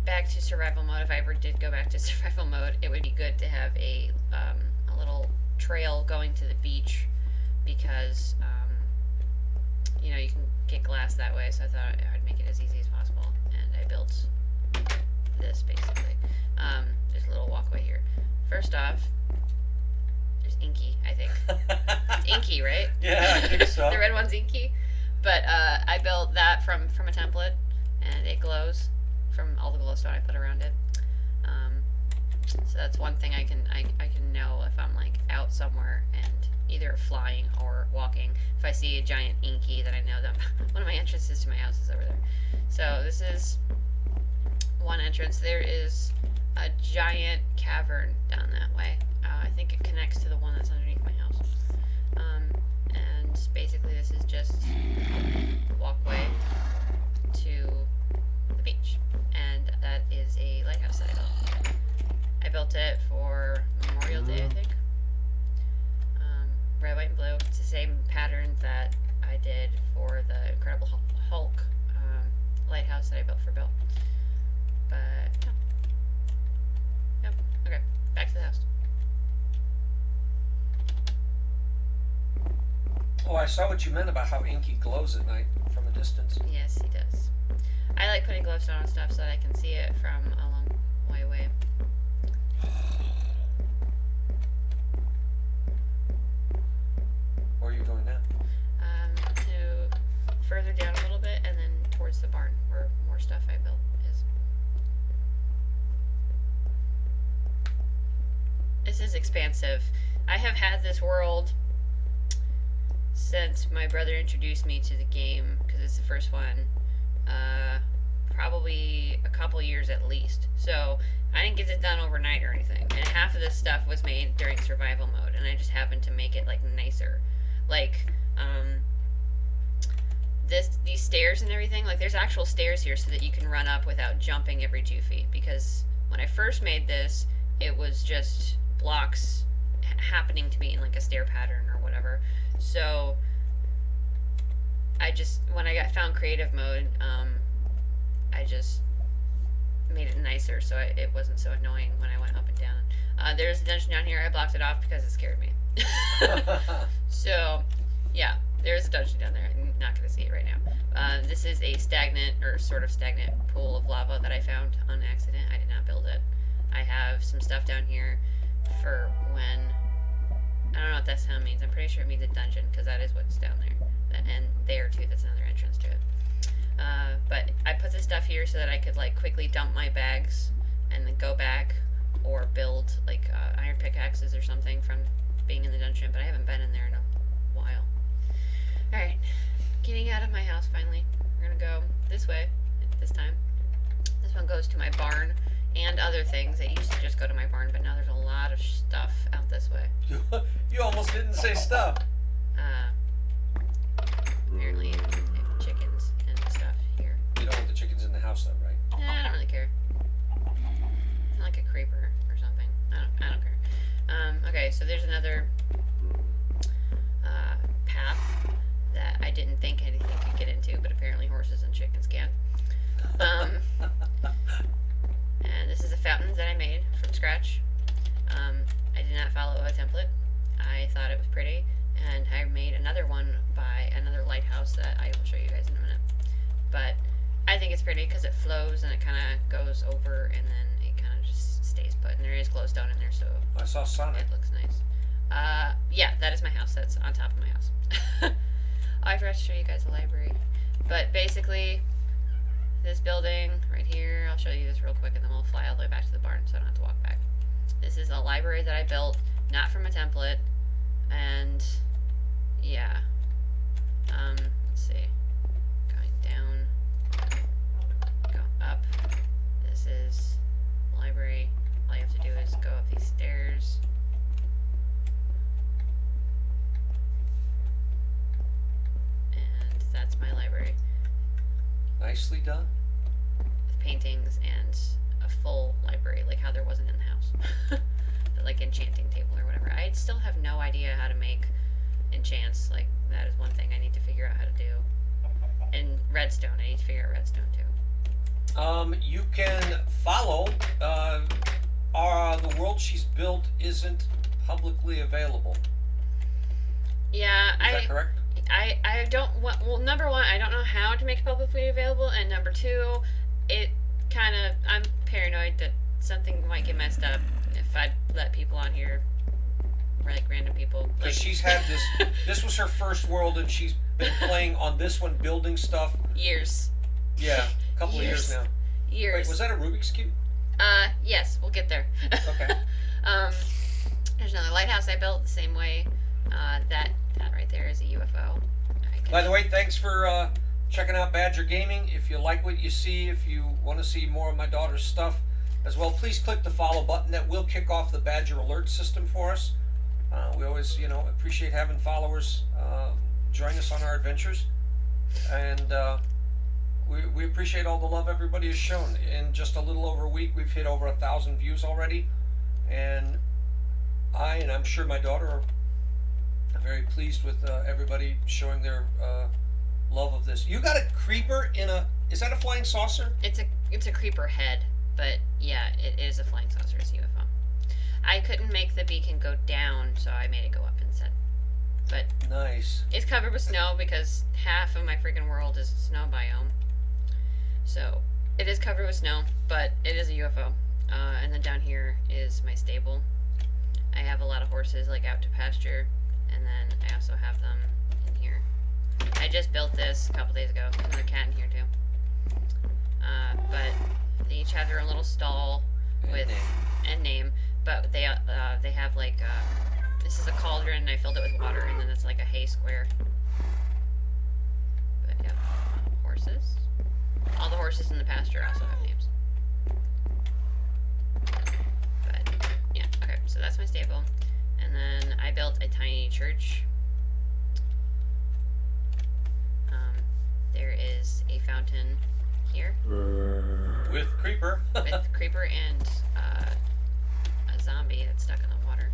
back to survival mode, if I ever did go back to survival mode, it would be good to have a little trail going to the beach because you can get glass that way. So I thought I'd make it as easy as possible, and I built this basically. There's a little walkway here. First off, there's Inky, I think. It's Inky, right? Yeah, I think so. The red one's Inky. But I built that from a template, and it glows from all the glowstone I put around it. So that's one thing I can know if I'm like out somewhere and either flying or walking. If I see a giant Inky, then I know that one of my entrances to my house is over there. So this is one entrance. There is a giant cavern down that way. I think it connects to the one that's underneath my house. And basically this is just a walkway to the beach. And that is a lighthouse that I built. I built it for Memorial Day, I think. Red, white, and blue. It's the same pattern that I did for the Incredible Hulk lighthouse that I built for Bill. But, yeah. Yep. Okay, back to the house. Oh, I saw what you meant about how Inky glows at night from a distance. Yes, he does. I like putting glowstone on stuff so that I can see it from a long way away. Where are you going now? To further down a little bit and then towards the barn where more stuff I built is. This is expansive. I have had this world since my brother introduced me to the game, because it's the first one, probably a couple years at least. So I didn't get it done overnight or anything, and half of this stuff was made during survival mode, and I just happened to make it like nicer. Like these stairs and everything, like there's actual stairs here so that you can run up without jumping every 2 feet, because when I first made this it was just blocks happening to be in like a stair pattern or whatever. So when I found creative mode, I just made it nicer so it wasn't so annoying when I went up and down. There's a dungeon down here. I blocked it off because it scared me. So yeah, there's a dungeon down there. I'm not going to see it right now. This is a stagnant or sort of stagnant pool of lava that I found on accident. I did not build it. I have some stuff down here for when, I don't know what that sound means. I'm pretty sure it means a dungeon, because that is what's down there. And there too, that's another entrance to it. But I put this stuff here so that I could like quickly dump my bags and then go back or build like iron pickaxes or something from being in the dungeon, but I haven't been in there in a while. Alright, getting out of my house finally. We're gonna go this way this time. This one goes to my barn and other things. It used to just go to my barn, but now there's a lot of stuff out this way. You almost didn't say stuff. Apparently chickens and stuff here. You don't want the chickens in the house though, right? I don't really care. It's not like a creeper or something. I don't care. Okay, so there's another path that I didn't think anything could get into, but apparently horses and chickens can. And this is a fountain that I made from scratch. I did not follow a template. I thought it was pretty, and I made another one by another lighthouse that I will show you guys in a minute. But I think it's pretty because it flows and it kind of goes over and then it kind of just stays put. And there is glowstone in there, so I saw Sonic. it looks nice. Yeah, that is my house. That's on top of my house. Oh, I forgot to show you guys the library. But basically, this building right here, I'll show you this real quick and then we'll fly all the way back to the barn so I don't have to walk back. This is a library that I built, not from a template, and yeah. Let's see. Going down, go up. This is library. All you have to do is go up these stairs. And that's my library. Nicely done. With paintings and a full library, like how there wasn't in the house. Like enchanting table or whatever. I still have no idea how to make enchants. Like, that is one thing I need to figure out how to do. And redstone, I need to figure out redstone too. You can follow. The world she's built isn't publicly available. Yeah, Is that correct? I don't want. Well, number one, I don't know how to make it publicly available, and number two, it kind of I'm paranoid that something might get messed up if I let people on here, like random people. Because Like, she's had this. This was her first world, and she's been playing on this one, building stuff. years, Yeah, a couple of years now. years. Wait, was that a Rubik's cube? Yes, we'll get there. Okay. um, there's another lighthouse I built the same way. That right there is a UFO. By the way, thanks for checking out Badger Gaming. If you like what you see, if you want to see more of my daughter's stuff as well, please click the follow button. That will kick off the Badger alert system for us. We always, appreciate having followers join us on our adventures, and we appreciate all the love everybody has shown. In just a little over a week, we've hit over 1,000 views already, and I'm sure my daughter are very pleased with everybody showing their love of this. You got a creeper is that a flying saucer? It's a creeper head, but yeah, it is a flying saucer. It's a UFO. I couldn't make the beacon go down, so I made it go up instead. But Nice. it's covered with snow because half of my freaking world is snow biome. So it is covered with snow, but it is a UFO. And then down here is my stable. I have a lot of horses like out to pasture, and then I also have them in here. I just built this a couple days ago. There's another cat in here too. But they each have their own little stall with and name. But they have like this is a cauldron, and I filled it with water, and then it's like a hay square. But yeah, horses. All the horses in the pasture also have names. But yeah, okay. So that's my stable, and then I built a tiny church. There is a fountain here With creeper. with creeper and a zombie that's stuck in the water.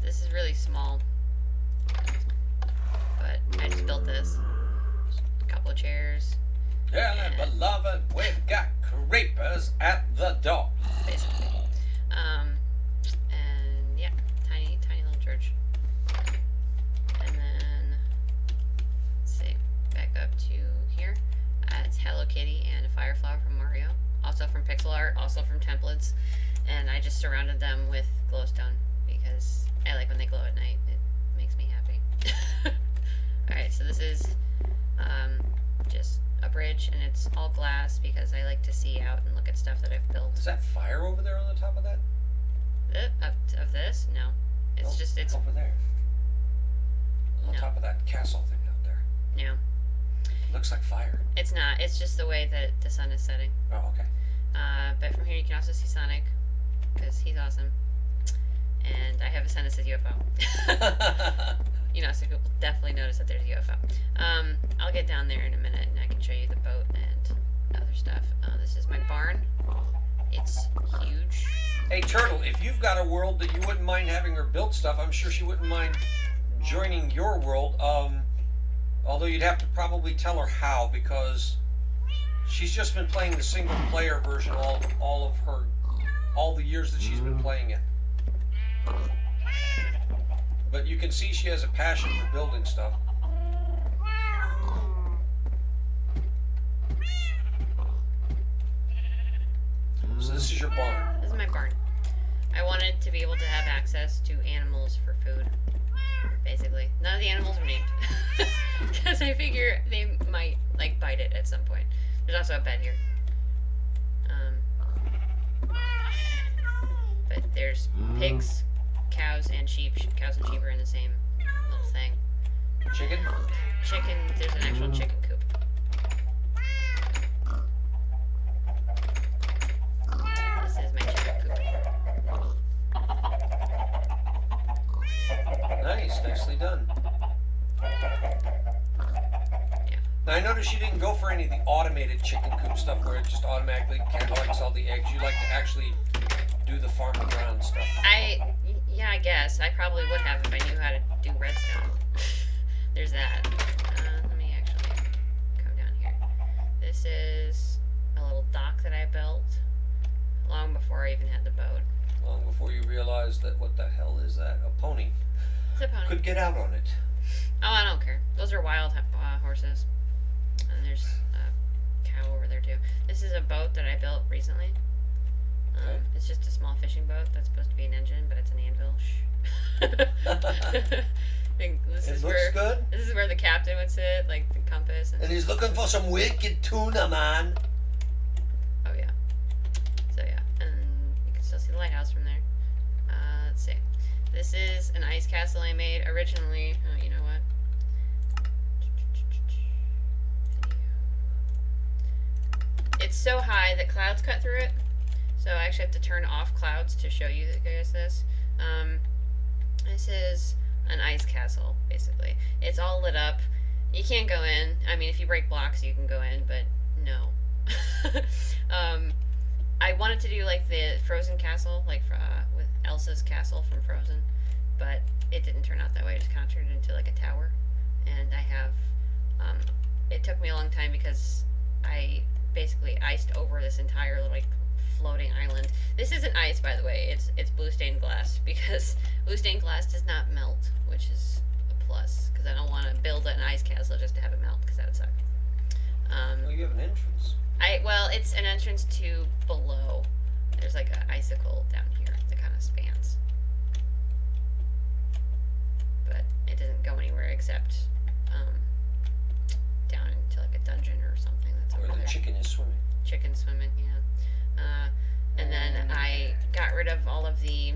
This is really small, but I just built this. A couple of chairs, Yeah, beloved, we've got creepers at the door. basically. And yeah, tiny little church. And then let's see, back up to here. It's Hello Kitty and a Fireflower from Mario, also from pixel art, also from templates, and I just surrounded them with glowstone because I like when they glow at night. It makes me happy. Alright, so this is just a bridge, and it's all glass because I like to see out and look at stuff that I've built. Is that fire over there on the top of that? Of this? No. It's No, just, it's, over there. On No. top of that castle thing out there. no. Looks like fire. It's not. It's just the way that the sun is setting. Oh, okay. But from here you can also see Sonic, because he's awesome. And I have a sign that says UFO. So people definitely notice that there's a UFO. I'll get down there in a minute and I can show you the boat and other stuff. This is my barn. It's huge. Hey, Turtle, if you've got a world that you wouldn't mind having her build stuff, I'm sure she wouldn't mind joining your world. Although you'd have to probably tell her how, because she's just been playing the single player version all the years that she's been playing it. But you can see she has a passion for building stuff. So this is your barn. This is my barn. I wanted to be able to have access to animals for food. Basically. None of the animals are named. Because I figure they might, bite it at some point. There's also a bed here. But there's pigs, cows, and sheep. Cows and sheep are in the same little thing. Chicken? Chicken, there's an actual chicken coop. This is my chicken coop. Nice, nicely done. Yeah. Now I noticed you didn't go for any of the automated chicken coop stuff where it just automatically collects all the eggs. You like to actually do the farm and ground stuff. Yeah, I guess. I probably would have if I knew how to do redstone. There's that. Let me actually come down here. This This is a little dock that I built long before I even had the boat. Long before you realized that, what the hell is that? A pony. It's a pony. Could get out on it. Oh, I don't care. Those are wild horses. And there's a cow over there too. This is a boat that I built recently. Okay. It's just a small fishing boat that's supposed to be an engine, but it's an anvil. This It is looks where good. this is where the captain would sit, like the compass. And he's looking for some wicked tuna, man. Oh yeah. So yeah, and you can still see the lighthouse from there. Let's see. This is an ice castle I made originally. Oh, you know what? It's so high that clouds cut through it. So I actually have to turn off clouds to show you guys this. This is an ice castle, basically. It's all lit up. You can't go in. I mean, if you break blocks, you can go in, but no. I wanted to do like the Frozen castle, like with Elsa's castle from Frozen, but it didn't turn out that way. It just kind of turned into like a tower. And I have, it took me a long time because I basically iced over this entire little, like, floating island. This isn't ice, by the way. It's blue stained glass, because blue stained glass does not melt, which is a plus, because I don't want to build an ice castle just to have it melt, because that would suck. Well, you have an entrance. Well, it's an entrance to below. There's like an icicle down here that kind of spans, but it doesn't go anywhere except down into like a dungeon or something that's Where over the there. chicken is swimming. Chicken swimming, yeah. And then I got rid of all of the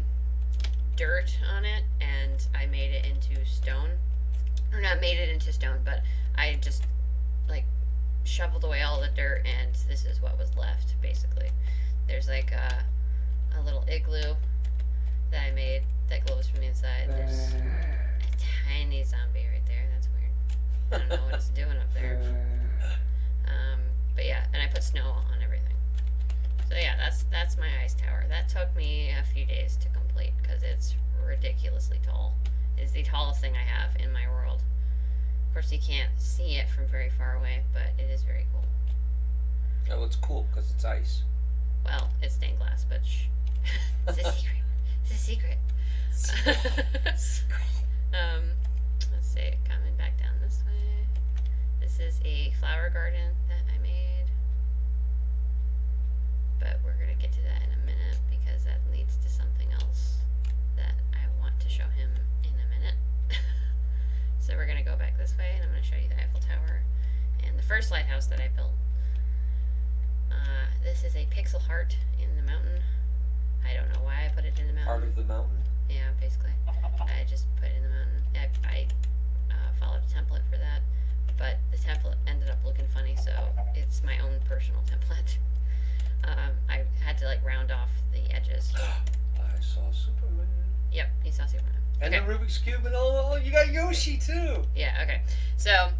dirt on it, and I made it into stone. Or not made it into stone, but I just like shoveled away all the dirt, and this is what was left, basically. There's like a little igloo that I made that glows from the inside. There's a tiny zombie right there. That's weird. I don't know what it's doing up there. But yeah, and I put snow on everything. So yeah, that's my ice tower. That took me a few days to complete because it's ridiculously tall. It's the tallest thing I have in my world. Of course, you can't see it from very far away, but it is very cool. Oh, it's cool because it's ice. Well, it's stained glass, but shh. It's a secret. It's a secret. Let's see, coming back down this way. This is a flower garden that I made, but we're gonna get to that in a minute because that leads to something else that I want to show him in a minute. So we're gonna go back this way, and I'm gonna show you the Eiffel Tower and the first lighthouse that I built. This is a pixel heart in the mountain. I don't know why I put it in the mountain. Part of the mountain. Yeah, basically. I just put it in the mountain. I followed a template for that, but the template ended up looking funny, so it's my own personal template. I had to like round off the edges. I saw Superman. Yep, you saw Superman. And Okay. the Rubik's Cube, and oh, you got Yoshi too. Yeah, okay. So,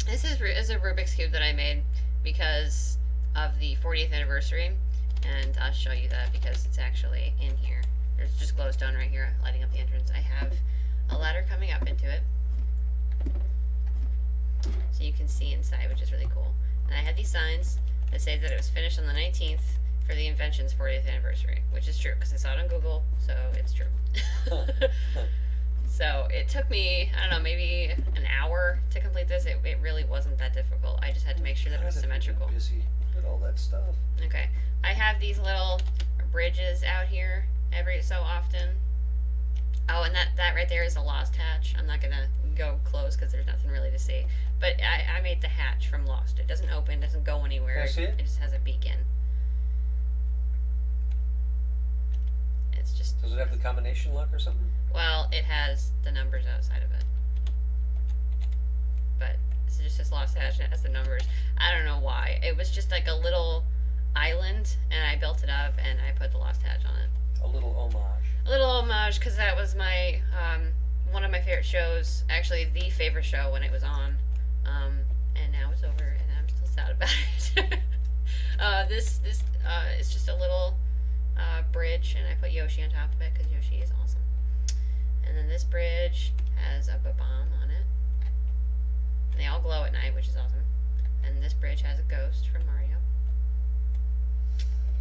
this is a Rubik's Cube that I made because of the 40th anniversary, and I'll show you that because it's actually in here. There's just glowstone right here lighting up the entrance. I have a ladder coming up into it, so you can see inside, which is really cool. And I had these signs that say that it was finished on the 19th for the invention's 40th anniversary, which is true because I saw it on Google, so it's true. So it took me, I don't know, maybe an hour to complete this. It really wasn't that difficult. I just had to make sure that it was symmetrical. Busy with all that stuff. Okay. I have these little bridges out here every so often. Oh, and that right there is a Lost hatch. I'm not going to go close because there's nothing really to see. But I made the hatch from Lost. It doesn't open, doesn't go anywhere. Can I see it? It just has a beacon. It's just, Does it have the combination lock or something? well, it has the numbers outside of it. But it's just this Lost hatch and it has the numbers. I don't know why. It was just like a little island, and I built it up, and I put the Lost hatch on it. A little homage. A little homage, because that was my one of my favorite shows, actually the favorite show when it was on, and now it's over, and I'm still sad about it. This is just a little bridge, and I put Yoshi on top of it because Yoshi is awesome. And then this bridge has a bomb on it. And they all glow at night, which is awesome. and this bridge has a ghost from Mario.